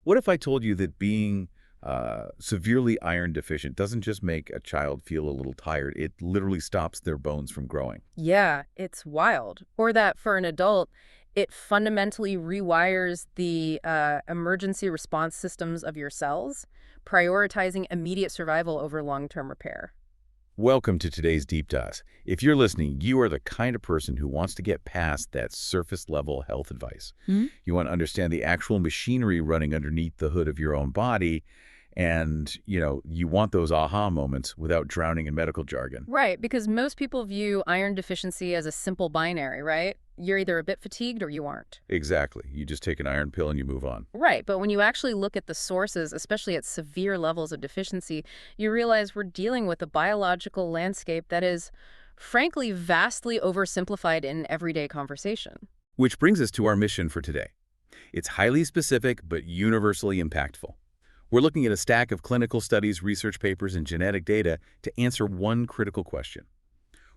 What if I told you that being severely iron deficient doesn't just make a child feel a little tired, it literally stops their bones from growing? Yeah, it's wild. Or that for an adult, it fundamentally rewires the emergency response systems of your cells, prioritizing immediate survival over long-term repair. Welcome to today's Deep Dive. If you're listening, you are the kind of person who wants to get past that surface-level health advice. Hmm? You want to understand the actual machinery running underneath the hood of your own body, and, you want those aha moments without drowning in medical jargon. Right, because most people view iron deficiency as a simple binary, right? You're either a bit fatigued or you aren't. Exactly. You just take an iron pill and you move on. Right, but when you actually look at the sources, especially at severe levels of deficiency, you realize we're dealing with a biological landscape that is, frankly, vastly oversimplified in everyday conversation. Which brings us to our mission for today. It's highly specific but universally impactful. We're looking at a stack of clinical studies, research papers, and genetic data to answer one critical question.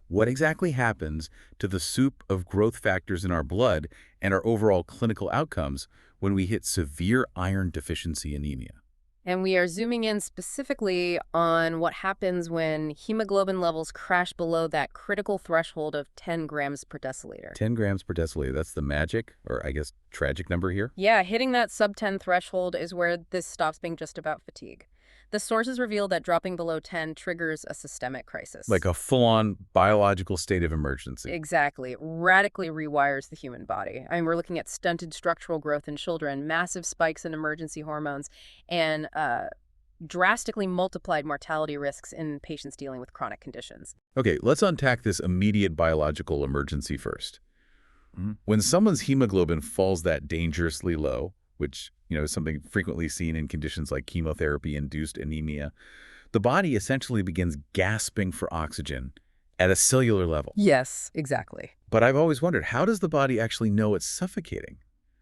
What exactly happens to the soup of growth factors in our blood and our overall clinical outcomes when we hit severe iron deficiency anemia? And we are zooming in specifically on what happens when hemoglobin levels crash below that critical threshold of 10 grams per deciliter. 10 grams per deciliter, that's the magic, or I guess tragic number here? Yeah, hitting that sub-10 threshold is where this stops being just about fatigue. The sources reveal that dropping below 10 triggers a systemic crisis. Like a full-on biological state of emergency. Exactly. It radically rewires the human body. I mean, we're looking at stunted structural growth in children, massive spikes in emergency hormones, and drastically multiplied mortality risks in patients dealing with chronic conditions. Okay, let's unpack this immediate biological emergency first. When someone's hemoglobin falls that dangerously low, which, is something frequently seen in conditions like chemotherapy-induced anemia, the body essentially begins gasping for oxygen at a cellular level. Yes, exactly. But I've always wondered, how does the body actually know it's suffocating?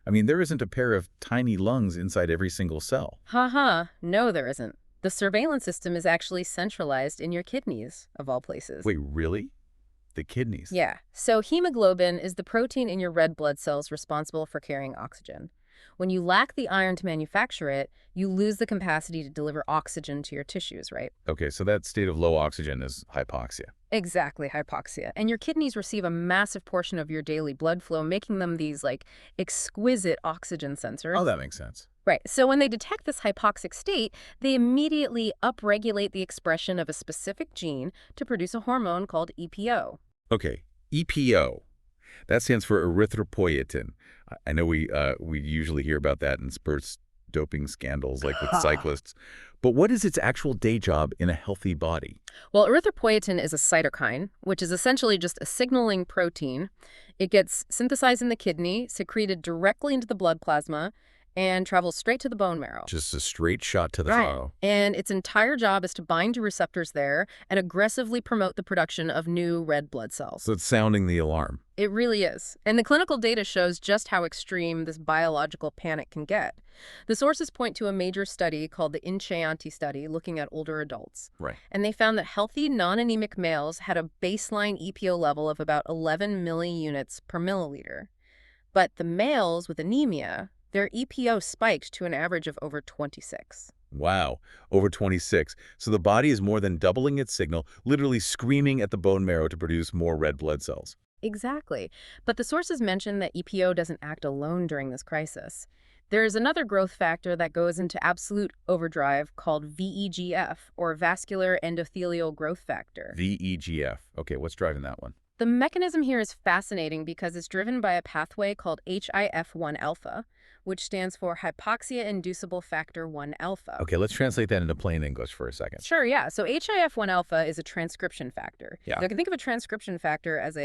I mean, there isn't a pair of tiny lungs inside every single cell. Haha, no, there isn't. The surveillance system is actually centralized in your kidneys, of all places. Wait, really? The kidneys? Yeah. So hemoglobin is the protein in your red blood cells responsible for carrying oxygen. When you lack the iron to manufacture it, you lose the capacity to deliver oxygen to your tissues, right? Okay, so that state of low oxygen is hypoxia. Exactly, hypoxia. And your kidneys receive a massive portion of your daily blood flow, making them these, exquisite oxygen sensors. Oh, that makes sense. Right. So when they detect this hypoxic state, they immediately upregulate the expression of a specific gene to produce a hormone called EPO. Okay, EPO. That stands for erythropoietin. I know we usually hear about that in sports doping scandals, like with cyclists. But what is its actual day job in a healthy body? Well, erythropoietin is a cytokine, which is essentially just a signaling protein. It gets synthesized in the kidney, secreted directly into the blood plasma, and travels straight to the bone marrow. Just a straight shot to the Right. marrow. And its entire job is to bind to receptors there and aggressively promote the production of new red blood cells. So it's sounding the alarm. It really is. And the clinical data shows just how extreme this biological panic can get. The sources point to a major study called the Incheanti study looking at older adults. Right. And they found that healthy, non-anemic males had a baseline EPO level of about 11 milliunits per milliliter. But the males with anemia, their EPO spiked to an average of over 26. Wow, over 26. So the body is more than doubling its signal, literally screaming at the bone marrow to produce more red blood cells. Exactly. But the sources mention that EPO doesn't act alone during this crisis. There is another growth factor that goes into absolute overdrive called VEGF, or vascular endothelial growth factor. VEGF. Okay, what's driving that one? The mechanism here is fascinating because it's driven by a pathway called HIF1 alpha, which stands for hypoxia-inducible factor 1 alpha. Okay, let's translate that into plain English for a second. Sure, yeah. So HIF1 alpha is a transcription factor. Yeah. You can think of a transcription factor as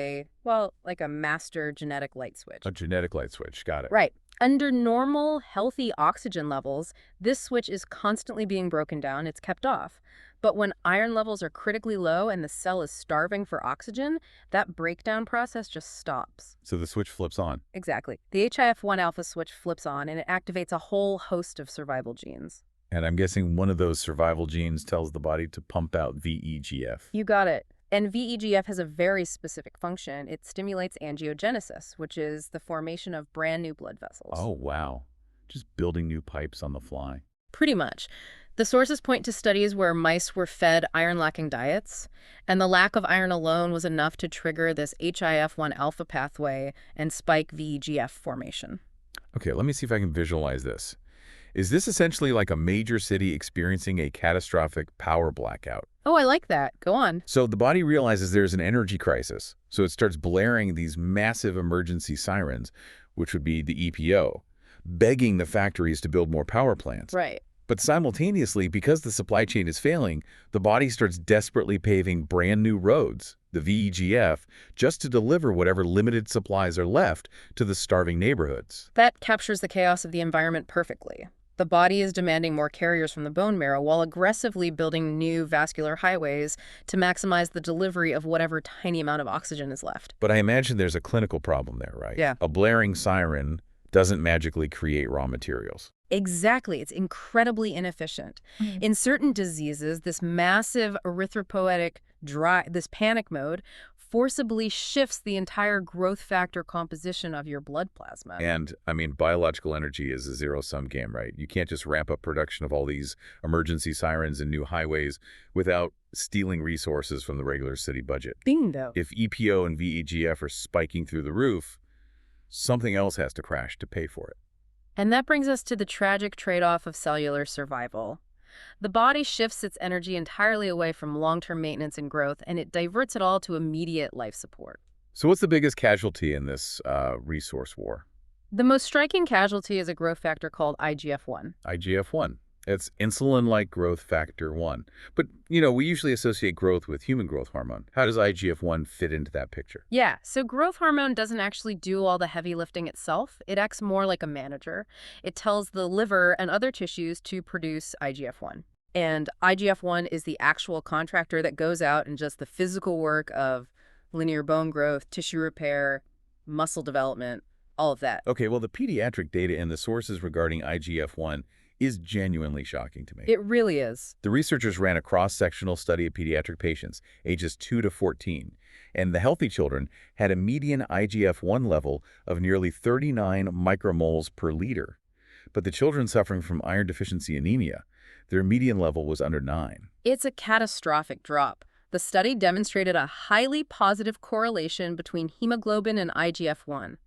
like a master genetic light switch. A genetic light switch, got it. Right. Under normal, healthy oxygen levels, this switch is constantly being broken down. It's kept off. But when iron levels are critically low and the cell is starving for oxygen, that breakdown process just stops. So the switch flips on. Exactly. The HIF1 alpha switch flips on and it activates a whole host of survival genes. And I'm guessing one of those survival genes tells the body to pump out VEGF. You got it. And VEGF has a very specific function. It stimulates angiogenesis, which is the formation of brand new blood vessels. Oh, wow. Just building new pipes on the fly. Pretty much. The sources point to studies where mice were fed iron-lacking diets, and the lack of iron alone was enough to trigger this HIF-1 alpha pathway and spike VEGF formation. Okay, let me see if I can visualize this. Is this essentially like a major city experiencing a catastrophic power blackout? Oh, I like that. Go on. So the body realizes there's an energy crisis, so it starts blaring these massive emergency sirens, which would be the EPO, begging the factories to build more power plants. Right. But simultaneously, because the supply chain is failing, the body starts desperately paving brand new roads, the VEGF, just to deliver whatever limited supplies are left to the starving neighborhoods. That captures the chaos of the environment perfectly. The body is demanding more carriers from the bone marrow while aggressively building new vascular highways to maximize the delivery of whatever tiny amount of oxygen is left. But I imagine there's a clinical problem there, right? Yeah. A blaring siren doesn't magically create raw materials. Exactly. It's incredibly inefficient. In certain diseases, this massive erythropoietic drive, this panic mode, forcibly shifts the entire growth factor composition of your blood plasma. And, I mean, biological energy is a zero-sum game, right? You can't just ramp up production of all these emergency sirens and new highways without stealing resources from the regular city budget. Bingo. If EPO and VEGF are spiking through the roof, something else has to crash to pay for it. And that brings us to the tragic trade-off of cellular survival. The body shifts its energy entirely away from long-term maintenance and growth, and it diverts it all to immediate life support. So what's the biggest casualty in this resource war? The most striking casualty is a growth factor called IGF-1. IGF-1. It's insulin-like growth factor 1. But, we usually associate growth with human growth hormone. How does IGF-1 fit into that picture? Yeah, so growth hormone doesn't actually do all the heavy lifting itself. It acts more like a manager. It tells the liver and other tissues to produce IGF-1. And IGF-1 is the actual contractor that goes out and just the physical work of linear bone growth, tissue repair, muscle development, all of that. Okay, well, the pediatric data and the sources regarding IGF-1 is genuinely shocking to me. It really is. The researchers ran a cross-sectional study of pediatric patients, ages 2 to 14, and the healthy children had a median IGF-1 level of nearly 39 micromoles per liter. But the children suffering from iron deficiency anemia, their median level was under 9. It's a catastrophic drop. The study demonstrated a highly positive correlation between hemoglobin and IGF-1.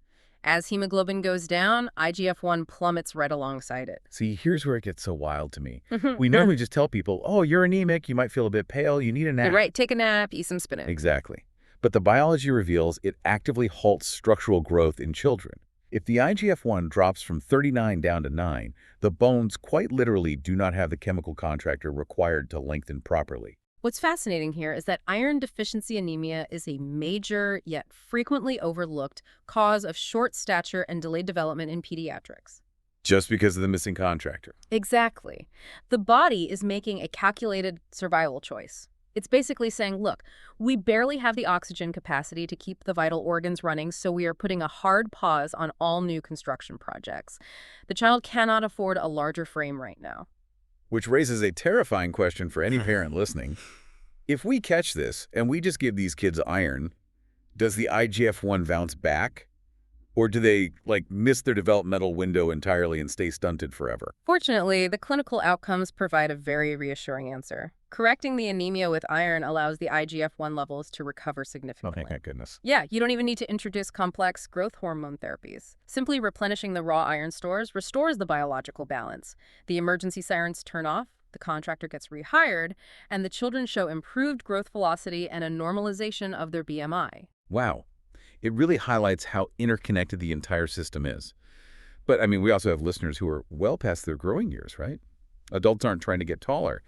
As hemoglobin goes down, IGF-1 plummets right alongside it. See, here's where it gets so wild to me. We normally just tell people, oh, you're anemic, you might feel a bit pale, you need a nap. Right, take a nap, eat some spinach. Exactly. But the biology reveals it actively halts structural growth in children. If the IGF-1 drops from 39 down to 9, the bones quite literally do not have the chemical contractor required to lengthen properly. What's fascinating here is that iron deficiency anemia is a major, yet frequently overlooked, cause of short stature and delayed development in pediatrics. Just because of the missing contractor. Exactly. The body is making a calculated survival choice. It's basically saying, look, we barely have the oxygen capacity to keep the vital organs running, so we are putting a hard pause on all new construction projects. The child cannot afford a larger frame right now. Which raises a terrifying question for any parent listening. If we catch this and we just give these kids iron, does the IGF-1 bounce back? Or do they, miss their developmental window entirely and stay stunted forever? Fortunately, the clinical outcomes provide a very reassuring answer. Correcting the anemia with iron allows the IGF-1 levels to recover significantly. Oh, thank goodness. Yeah, you don't even need to introduce complex growth hormone therapies. Simply replenishing the raw iron stores restores the biological balance. The emergency sirens turn off, the contractor gets rehired, and the children show improved growth velocity and a normalization of their BMI. Wow. It really highlights how interconnected the entire system is. But, we also have listeners who are well past their growing years, right? Adults aren't trying to get taller.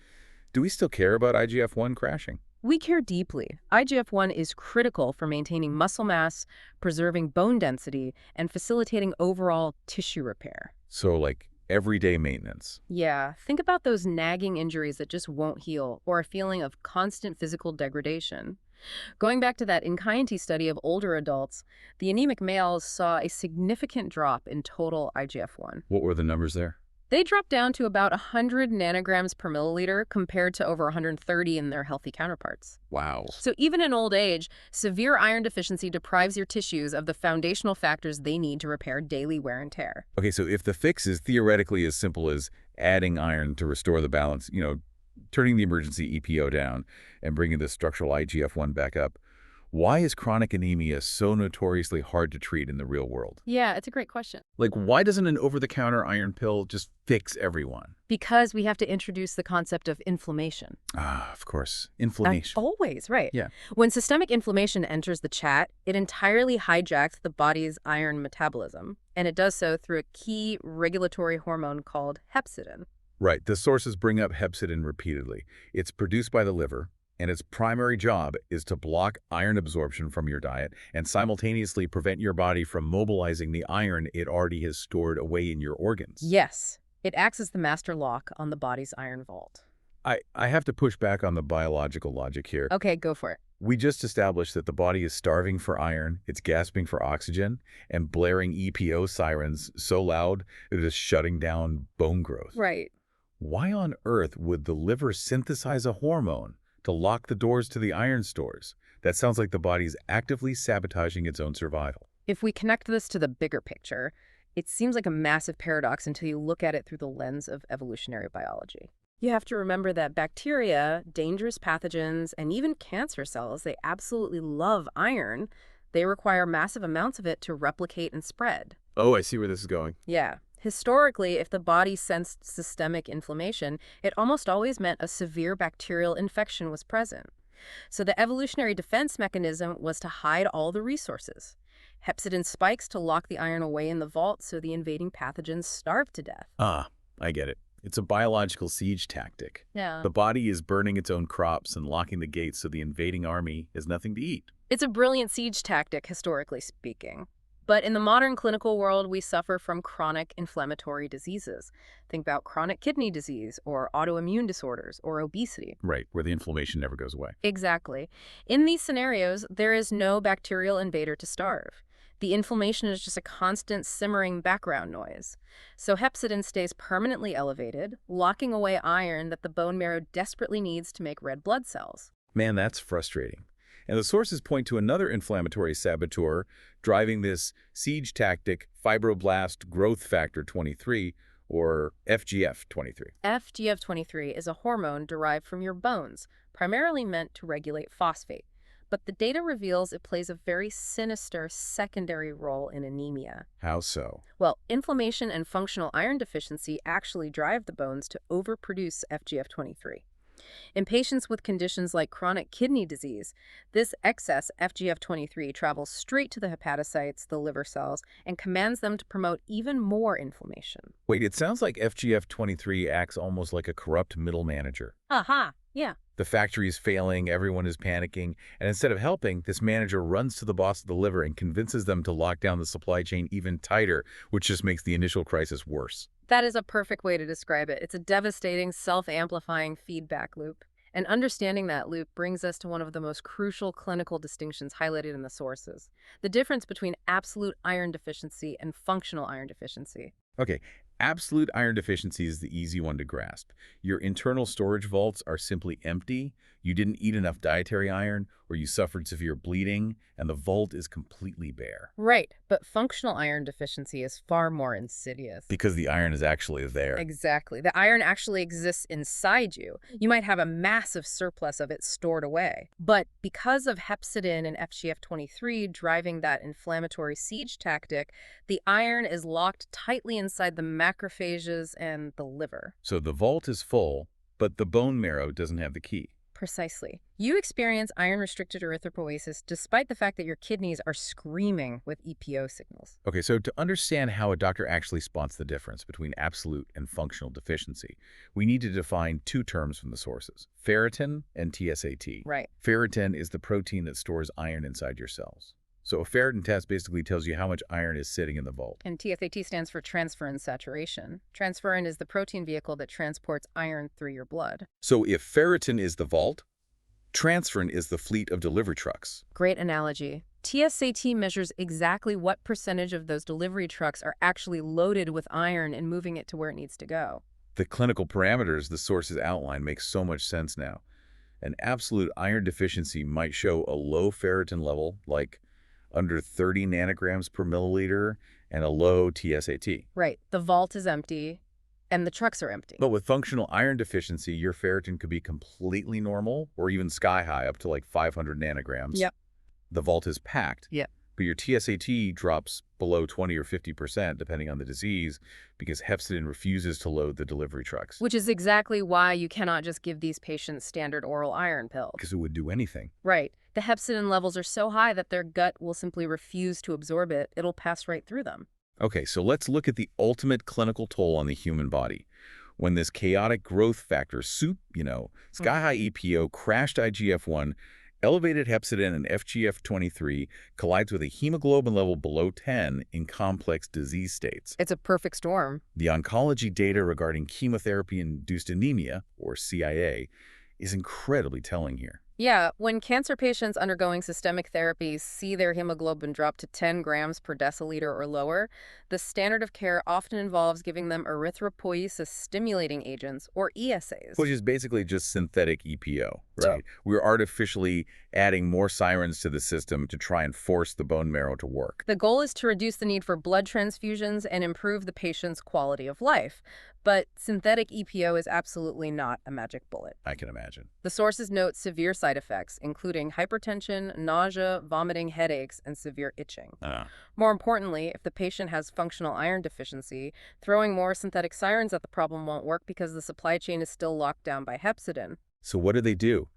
Do we still care about IGF-1 crashing? We care deeply. IGF-1 is critical for maintaining muscle mass, preserving bone density, and facilitating overall tissue repair. So, everyday maintenance. Yeah, think about those nagging injuries that just won't heal, or a feeling of constant physical degradation. Going back to that Inkianti study of older adults, the anemic males saw a significant drop in total IGF-1. What were the numbers there? They drop down to about 100 nanograms per milliliter compared to over 130 in their healthy counterparts. Wow. So even in old age, severe iron deficiency deprives your tissues of the foundational factors they need to repair daily wear and tear. Okay, so if the fix is theoretically as simple as adding iron to restore the balance, turning the emergency EPO down and bringing the structural IGF-1 back up, why is chronic anemia so notoriously hard to treat in the real world? Yeah, it's a great question. Like, why doesn't an over-the-counter iron pill just fix everyone? Because we have to introduce the concept of inflammation. Ah, of course. Inflammation. Always, right. Yeah. When systemic inflammation enters the chat, it entirely hijacks the body's iron metabolism, and it does so through a key regulatory hormone called hepcidin. Right. The sources bring up hepcidin repeatedly. It's produced by the liver, and its primary job is to block iron absorption from your diet and simultaneously prevent your body from mobilizing the iron it already has stored away in your organs. Yes, it acts as the master lock on the body's iron vault. I have to push back on the biological logic here. Okay, go for it. We just established that the body is starving for iron, it's gasping for oxygen, and blaring EPO sirens so loud that it is shutting down bone growth. Right. Why on earth would the liver synthesize a hormone to lock the doors to the iron stores? That sounds like the body's actively sabotaging its own survival. If we connect this to the bigger picture, it seems like a massive paradox until you look at it through the lens of evolutionary biology. You have to remember that bacteria, dangerous pathogens, and even cancer cells, they absolutely love iron. They require massive amounts of it to replicate and spread. Oh, I see where this is going. Yeah. Historically, if the body sensed systemic inflammation, it almost always meant a severe bacterial infection was present. So the evolutionary defense mechanism was to hide all the resources. Hepcidin spikes to lock the iron away in the vault so the invading pathogens starve to death. Ah, I get it. It's a biological siege tactic. Yeah. The body is burning its own crops and locking the gates so the invading army has nothing to eat. It's a brilliant siege tactic, historically speaking. But in the modern clinical world, we suffer from chronic inflammatory diseases. Think about chronic kidney disease or autoimmune disorders or obesity. Right, where the inflammation never goes away. Exactly. In these scenarios, there is no bacterial invader to starve. The inflammation is just a constant simmering background noise. So hepcidin stays permanently elevated, locking away iron that the bone marrow desperately needs to make red blood cells. Man, that's frustrating. And the sources point to another inflammatory saboteur driving this siege tactic, fibroblast growth factor 23, or FGF23. FGF23 is a hormone derived from your bones, primarily meant to regulate phosphate. But the data reveals it plays a very sinister secondary role in anemia. How so? Well, inflammation and functional iron deficiency actually drive the bones to overproduce FGF23. In patients with conditions like chronic kidney disease, this excess FGF23 travels straight to the hepatocytes, the liver cells, and commands them to promote even more inflammation. Wait, it sounds like FGF23 acts almost like a corrupt middle manager. Aha, yeah. The factory is failing, everyone is panicking, and instead of helping, this manager runs to the boss of the liver and convinces them to lock down the supply chain even tighter, which just makes the initial crisis worse. That is a perfect way to describe it. It's a devastating, self-amplifying feedback loop. And understanding that loop brings us to one of the most crucial clinical distinctions highlighted in the sources: the difference between absolute iron deficiency and functional iron deficiency. Okay, absolute iron deficiency is the easy one to grasp. Your internal storage vaults are simply empty, you didn't eat enough dietary iron, or you suffered severe bleeding, and the vault is completely bare. Right, but functional iron deficiency is far more insidious. Because the iron is actually there. Exactly. The iron actually exists inside you. You might have a massive surplus of it stored away. But because of hepcidin and FGF23 driving that inflammatory siege tactic, the iron is locked tightly inside the macrophages and the liver. So the vault is full, but the bone marrow doesn't have the key. Precisely. You experience iron-restricted erythropoiesis despite the fact that your kidneys are screaming with EPO signals. Okay, so to understand how a doctor actually spots the difference between absolute and functional deficiency, we need to define two terms from the sources: ferritin and TSAT. Right. Ferritin is the protein that stores iron inside your cells. So a ferritin test basically tells you how much iron is sitting in the vault. And TSAT stands for transferrin saturation. Transferrin is the protein vehicle that transports iron through your blood. So if ferritin is the vault, transferrin is the fleet of delivery trucks. Great analogy. TSAT measures exactly what percentage of those delivery trucks are actually loaded with iron and moving it to where it needs to go. The clinical parameters the sources outline make so much sense now. An absolute iron deficiency might show a low ferritin level, like under 30 nanograms per milliliter, and a low TSAT. Right. The vault is empty and the trucks are empty. But with functional iron deficiency, your ferritin could be completely normal or even sky high, up to like 500 nanograms. Yep. The vault is packed, Yep. but your TSAT drops below 20 or 50% depending on the disease because hepcidin refuses to load the delivery trucks. Which is exactly why you cannot just give these patients standard oral iron pills. Because it would do anything. Right. The hepcidin levels are so high that their gut will simply refuse to absorb it. It'll pass right through them. Okay, so let's look at the ultimate clinical toll on the human body. When this chaotic growth factor soup, sky-high EPO, crashed IGF-1, elevated hepcidin and FGF-23 collides with a hemoglobin level below 10 in complex disease states. It's a perfect storm. The oncology data regarding chemotherapy-induced anemia, or CIA, is incredibly telling here. Yeah, when cancer patients undergoing systemic therapy see their hemoglobin drop to 10 grams per deciliter or lower, the standard of care often involves giving them erythropoiesis-stimulating agents, or ESAs. Which is basically just synthetic EPO, right? We're artificially adding more sirens to the system to try and force the bone marrow to work. The goal is to reduce the need for blood transfusions and improve the patient's quality of life. But synthetic EPO is absolutely not a magic bullet. I can imagine. The sources note severe side effects, including hypertension, nausea, vomiting, headaches, and severe itching. More importantly, if the patient has functional iron deficiency, throwing more synthetic sirens at the problem won't work because the supply chain is still locked down by hepcidin. So what do?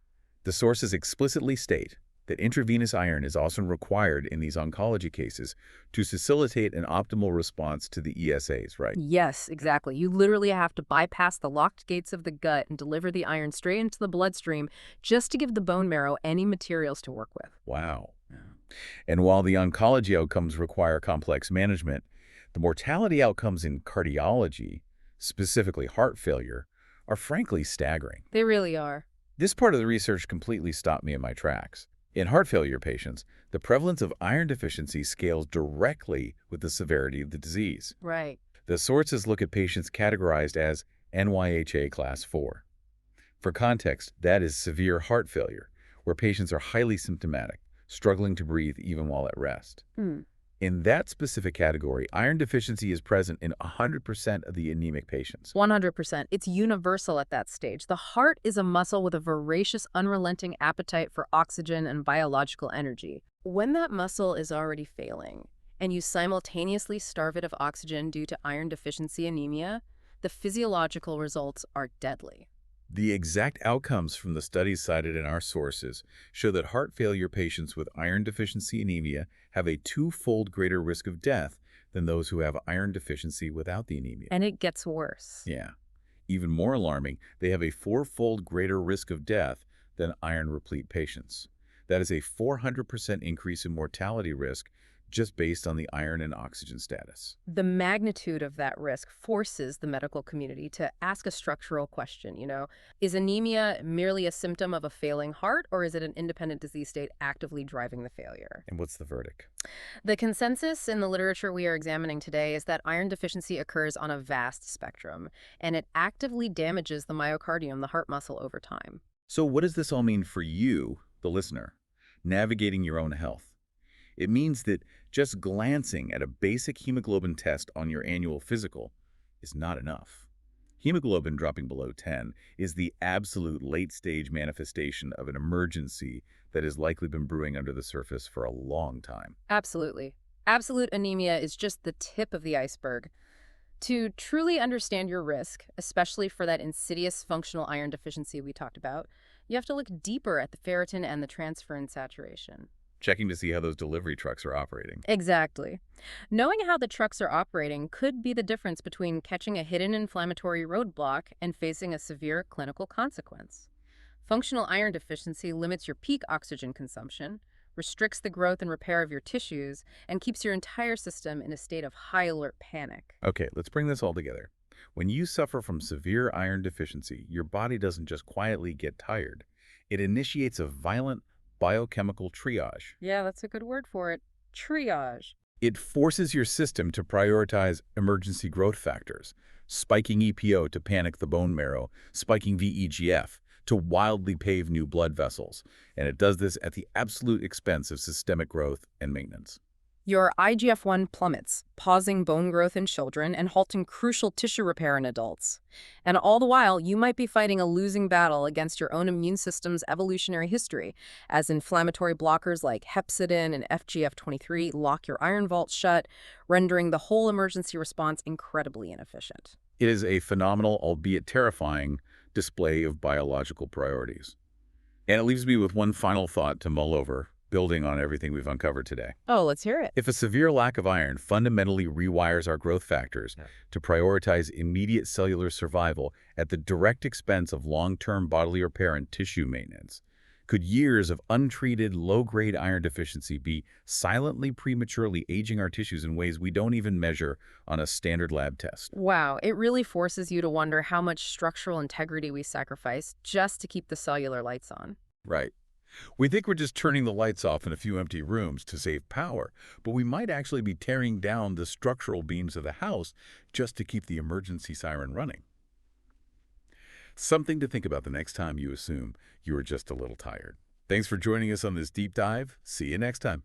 The sources explicitly state that intravenous iron is also required in these oncology cases to facilitate an optimal response to the ESAs, right? Yes, exactly. You literally have to bypass the locked gates of the gut and deliver the iron straight into the bloodstream just to give the bone marrow any materials to work with. Wow. And while the oncology outcomes require complex management, the mortality outcomes in cardiology, specifically heart failure, are frankly staggering. They really are. This part of the research completely stopped me in my tracks. In heart failure patients, the prevalence of iron deficiency scales directly with the severity of the disease. Right. The sources look at patients categorized as NYHA class 4. For context, that is severe heart failure, where patients are highly symptomatic, struggling to breathe even while at rest. In that specific category, iron deficiency is present in 100% of the anemic patients. 100%. It's universal at that stage. The heart is a muscle with a voracious, unrelenting appetite for oxygen and biological energy. When that muscle is already failing, and you simultaneously starve it of oxygen due to iron deficiency anemia, the physiological results are deadly. The exact outcomes from the studies cited in our sources show that heart failure patients with iron deficiency anemia have a twofold greater risk of death than those who have iron deficiency without the anemia. And it gets worse. Yeah. Even more alarming, they have a fourfold greater risk of death than iron-replete patients. That is a 400% increase in mortality risk just based on the iron and oxygen status. The magnitude of that risk forces the medical community to ask a structural question, Is anemia merely a symptom of a failing heart, or is it an independent disease state actively driving the failure? And what's the verdict? The consensus in the literature we are examining today is that iron deficiency occurs on a vast spectrum, and it actively damages the myocardium, the heart muscle, over time. So what does this all mean for you, the listener, navigating your own health? It means that just glancing at a basic hemoglobin test on your annual physical is not enough. Hemoglobin dropping below 10 is the absolute late-stage manifestation of an emergency that has likely been brewing under the surface for a long time. Absolutely. Absolute anemia is just the tip of the iceberg. To truly understand your risk, especially for that insidious functional iron deficiency we talked about, you have to look deeper at the ferritin and the transferrin saturation. Checking to see how those delivery trucks are operating. Exactly. Knowing how the trucks are operating could be the difference between catching a hidden inflammatory roadblock and facing a severe clinical consequence. Functional iron deficiency limits your peak oxygen consumption, restricts the growth and repair of your tissues, and keeps your entire system in a state of high alert panic. Okay, let's bring this all together. When you suffer from severe iron deficiency, your body doesn't just quietly get tired. It initiates a violent biochemical triage. Yeah, that's a good word for it. Triage. It forces your system to prioritize emergency growth factors, spiking EPO to panic the bone marrow, spiking VEGF to wildly pave new blood vessels. And it does this at the absolute expense of systemic growth and maintenance. Your IGF-1 plummets, pausing bone growth in children and halting crucial tissue repair in adults. And all the while, you might be fighting a losing battle against your own immune system's evolutionary history, as inflammatory blockers like hepcidin and FGF23 lock your iron vaults shut, rendering the whole emergency response incredibly inefficient. It is a phenomenal, albeit terrifying, display of biological priorities. And it leaves me with one final thought to mull over, building on everything we've uncovered today. Oh, let's hear it. If a severe lack of iron fundamentally rewires our growth factors to prioritize immediate cellular survival at the direct expense of long-term bodily repair and tissue maintenance, could years of untreated low-grade iron deficiency be silently prematurely aging our tissues in ways we don't even measure on a standard lab test? Wow, it really forces you to wonder how much structural integrity we sacrifice just to keep the cellular lights on. Right. We think we're just turning the lights off in a few empty rooms to save power, but we might actually be tearing down the structural beams of the house just to keep the emergency siren running. Something to think about the next time you assume you are just a little tired. Thanks for joining us on this deep dive. See you next time.